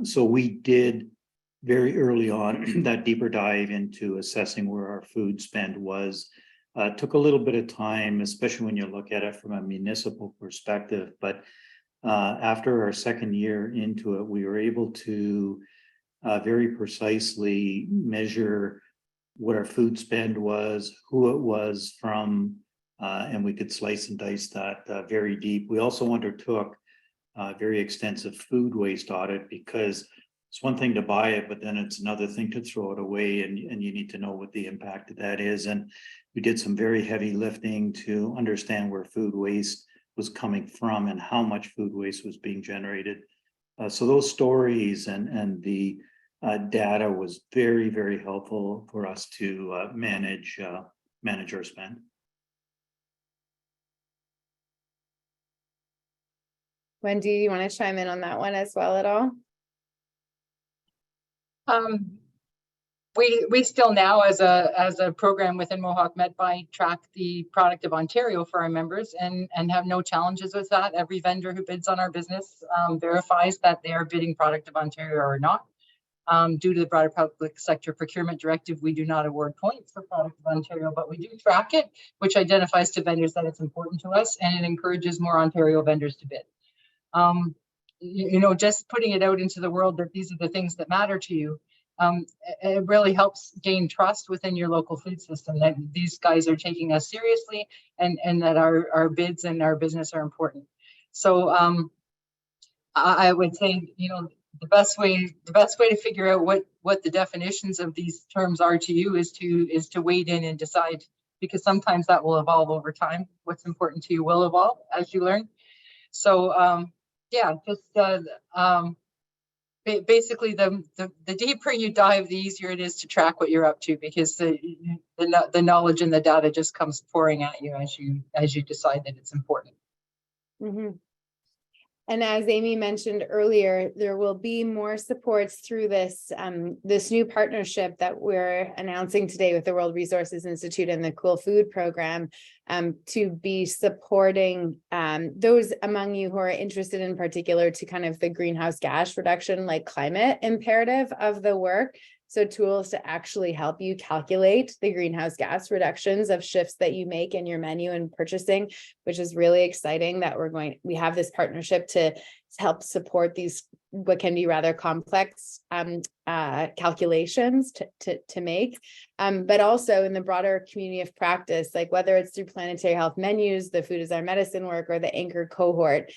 So we did very early on that deeper dive into assessing where our food spend was. Took a little bit of time, especially when you look at it from a municipal perspective. But after our second year into it, we were able to very precisely measure what our food spend was, who it was from, and we could slice and dice that very deep. We also undertook a very extensive food waste audit, because it's one thing to buy it, but then it's another thing to throw it away, and you need to know what the impact of that is. And we did some very heavy lifting to understand where food waste was coming from and how much food waste was being generated. So those stories and the data was very, very helpful for us to manage our spend. Wendy, you want to chime in on that one as well at all? We still now, as a program within Mohawk MedBuy, track the product of Ontario for our members and have no challenges with that. Every vendor who bids on our business verifies that they are bidding product of Ontario or not. Due to the broader public sector procurement directive, we do not award points for product of Ontario, but we do track it, which identifies to vendors that it's important to us, and it encourages more Ontario vendors to bid. Just putting it out into the world that these are the things that matter to you, it really helps gain trust within your local food system that these guys are taking us seriously, and that our bids and our business are important. So I would say, the best way to figure out what the definitions of these terms are to you is to wade in and decide, because sometimes that will evolve over time. What's important to you will evolve as you learn. So basically the deeper you dive, the easier it is to track what you're up to, because the knowledge and the data just comes pouring at you as you decide that it's important. Mm-hmm. And as Amy mentioned earlier, there will be more supports through this new partnership that we're announcing today with the World Resources Institute and the Cool Food Program, to be supporting those among you who are interested in particular to kind of the greenhouse gas reduction, like climate imperative of the work. So tools to actually help you calculate the greenhouse gas reductions of shifts that you make in your menu and purchasing, which is really exciting that we have this partnership to help support these, what can be rather complex calculations to make, but also in the broader community of practice, like whether it's through planetary health menus, the food is our medicine work, or the anchor cohort,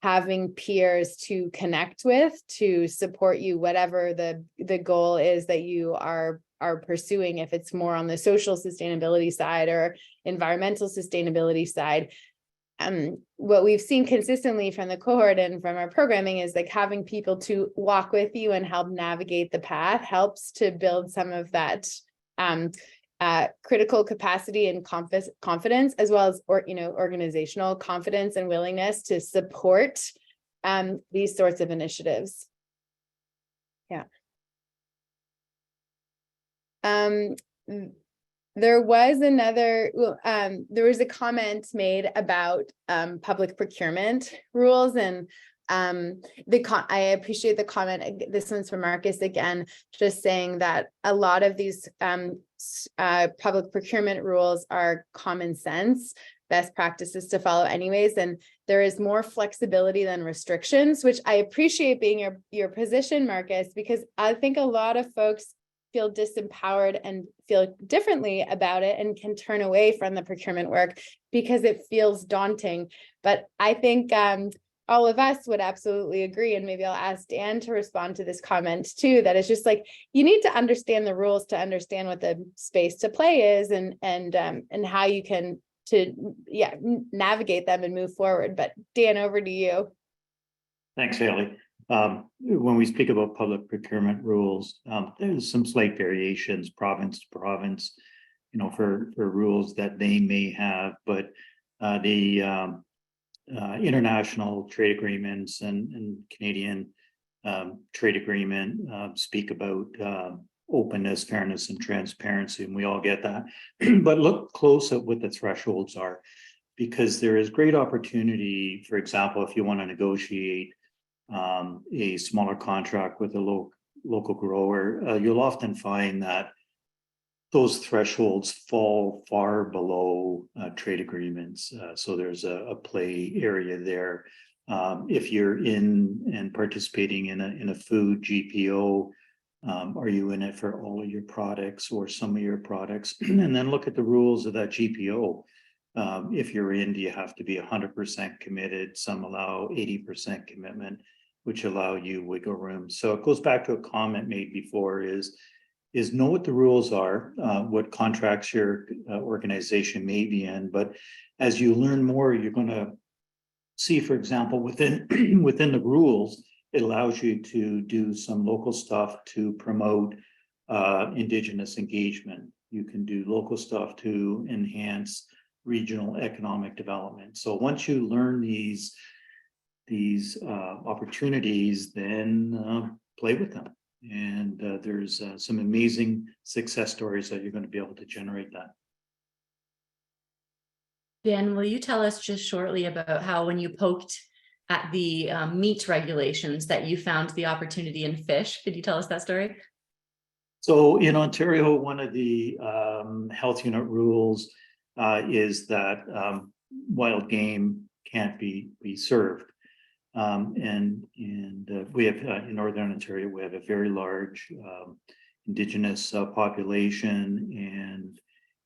having peers to connect with to support you, whatever the goal is that you are pursuing, if it's more on the social sustainability side or environmental sustainability side. What we've seen consistently from the cohort and from our programming is like having people to walk with you and help navigate the path helps to build some of that critical capacity and confidence, as well as organizational confidence and willingness to support these sorts of initiatives. Yeah. There was a comment made about public procurement rules, and I appreciate the comment. This one's from Marcus again, just saying that a lot of these public procurement rules are common sense, best practices to follow anyways, and there is more flexibility than restrictions, which I appreciate being your position, Marcus, because I think a lot of folks feel disempowered and feel differently about it and can turn away from the procurement work because it feels daunting. But I think all of us would absolutely agree, and maybe I'll ask Dan to respond to this comment too, that it's just like, you need to understand the rules to understand what the space to play is and how you can navigate them and move forward. But Dan, over to you. Thanks, Haley. When we speak about public procurement rules, there's some slight variations province to province, for rules that they may have, but the international trade agreements and Canadian trade agreement speak about openness, fairness, and transparency, and we all get that. But look close at what the thresholds are, because there is great opportunity. For example, if you want to negotiate a smaller contract with a local grower, you'll often find that those thresholds fall far below trade agreements. So there's a play area there. If you're in and participating in a food GPO, are you in it for all of your products or some of your products? And then look at the rules of that GPO. If you're in, do you have to be 100% committed? Some allow 80% commitment, which allow you wiggle room. So it goes back to a comment made before is know what the rules are, what contracts your organization may be in. But as you learn more, you're going to see, for example, within within the rules, it allows you to do some local stuff to promote Indigenous engagement. You can do local stuff to enhance regional economic development. So once you learn these opportunities, then play with them. And there's some amazing success stories that you're going to be able to generate that. Dan, will you tell us just shortly about how when you poked at the meat regulations that you found the opportunity in fish? Could you tell us that story? So in Ontario, one of the health unit rules is that wild game can't be served. And we have in Northern Ontario, we have a very large Indigenous population,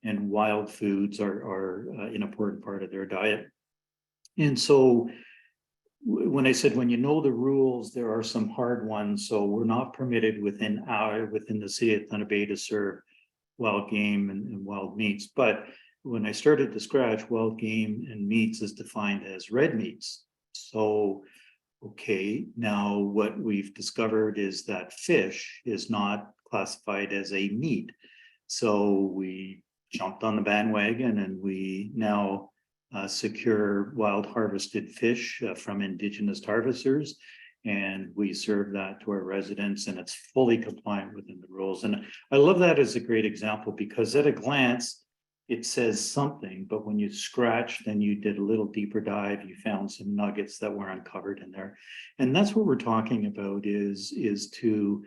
and wild foods are an important part of their diet. And so when I said, when you know the rules, there are some hard ones. So we're not permitted within the city of Thunder Bay to serve wild game and wild meats. But when I started to scratch, wild game and meats is defined as red meats. So, okay, now what we've discovered is that fish is not classified as a meat. So we jumped on the bandwagon, and we now secure wild harvested fish from Indigenous harvesters, and we serve that to our residents, and it's fully compliant within the rules. And I love that as a great example, because at a glance it says something, but when you scratch, then you did a little deeper dive, you found some nuggets that were uncovered in there. And that's what we're talking about, is to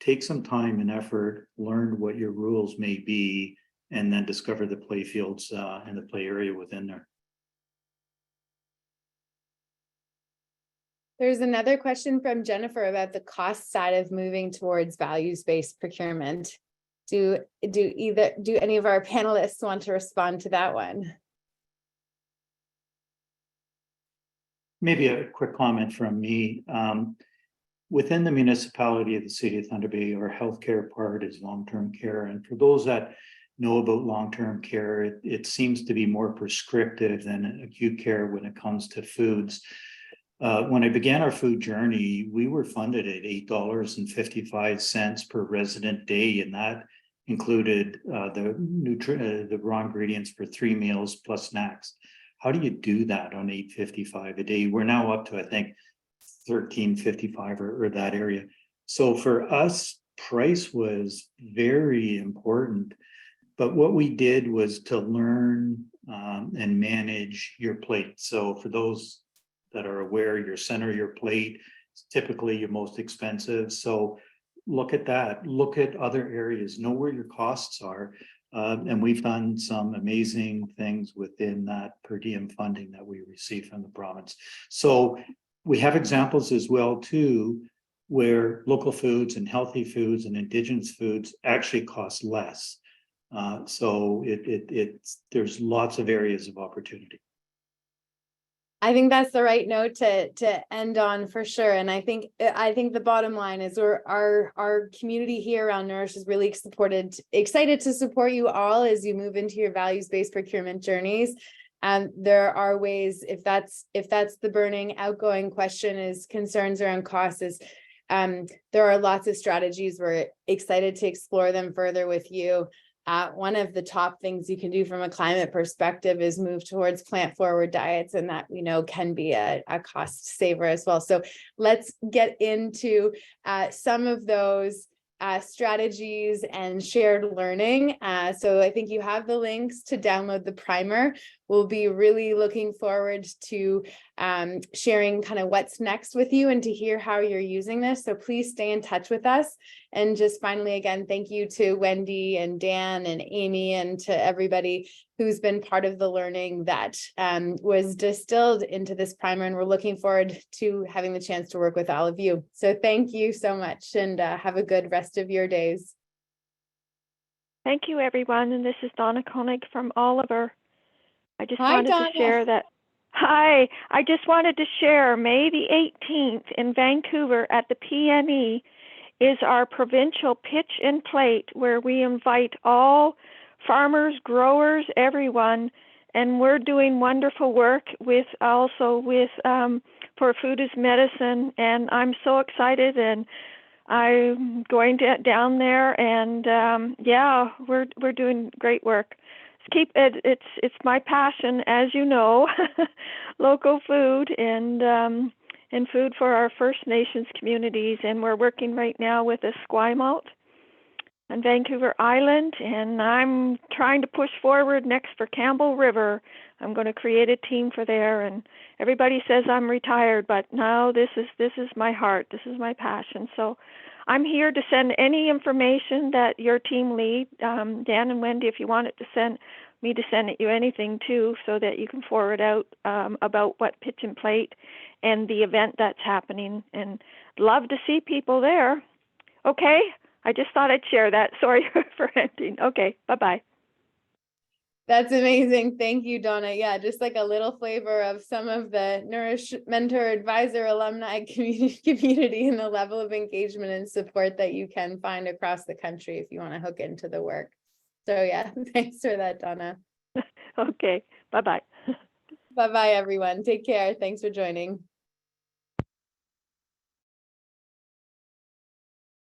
take some time and effort, learn what your rules may be, and then discover the play fields and the play area within there. There's another question from Jennifer about the cost side of moving towards values-based procurement. Do any of our panelists want to respond to that one? Maybe a quick comment from me. Within the municipality of the city of Thunder Bay, our healthcare part is long-term care. And for those that know about long-term care, it seems to be more prescriptive than acute care when it comes to foods. When I began our food journey, we were funded at $8.55 per resident day, and that included the raw ingredients for 3 meals plus snacks. How do you do that on $8.55 a day? We're now up to, I think, $13.55 or that area. So for us, price was very important. But what we did was to learn and manage your plate. So for those that are aware, your center of your plate is typically your most expensive. So look at that, look at other areas, know where your costs are. And we've done some amazing things within that per diem funding that we receive from the province. So we have examples as well too, where local foods and healthy foods and Indigenous foods actually cost less. So there's lots of areas of opportunity. I think that's the right note to end on for sure. And I think the bottom line is our community here around Nourish is really excited to support you all as you move into your values-based procurement journeys. There are ways, if that's the burning outgoing question, is concerns around costs, there are lots of strategies. We're excited to explore them further with you. One of the top things you can do from a climate perspective is move towards plant-forward diets, and that we know can be a cost saver as well. So let's get into some of those strategies and shared learning. So I think you have the links to download the primer. We'll be really looking forward to sharing kind of what's next with you and to hear how you're using this. So please stay in touch with us. And just finally, again, thank you to Wendy and Dan and Amy and to everybody who's been part of the learning that was distilled into this primer. And we're looking forward to having the chance to work with all of you. So thank you so much, and have a good rest of your days. Thank you, everyone. And this is Donna Koenig from Oliver. I just Hi, wanted Donna. to share that. Hi, I just wanted to share May the 18th in Vancouver at the PNE is our provincial pitch and plate where we invite all farmers, growers, everyone, and we're doing wonderful work with also with for food is medicine, and I'm so excited, and I'm going down there, and yeah, we're doing great work. Keep it. It's my passion, as you know, local food and food for our First Nations communities, and we're working right now with a Esquimalt on Vancouver Island, and I'm trying to push forward next for Campbell River. I'm going to create a team for there, and everybody says I'm retired, but no, this is my heart. This is my passion. So I'm here to send any information that your team lead, Dan and Wendy, if you wanted to send you anything too, so that you can forward out about what pitch and plate and the event that's happening, and love to see people there. Okay, I just thought I'd share that. Sorry for ending. Okay, bye-bye. That's amazing. Thank you, Donna. Yeah, just like a little flavor of some of the Nourish Mentor Advisor alumni community and the level of engagement and support that you can find across the country if you want to hook into the work. So yeah, thanks for that, Donna. Okay, bye-bye. Bye-bye, everyone. Take care. Thanks for joining.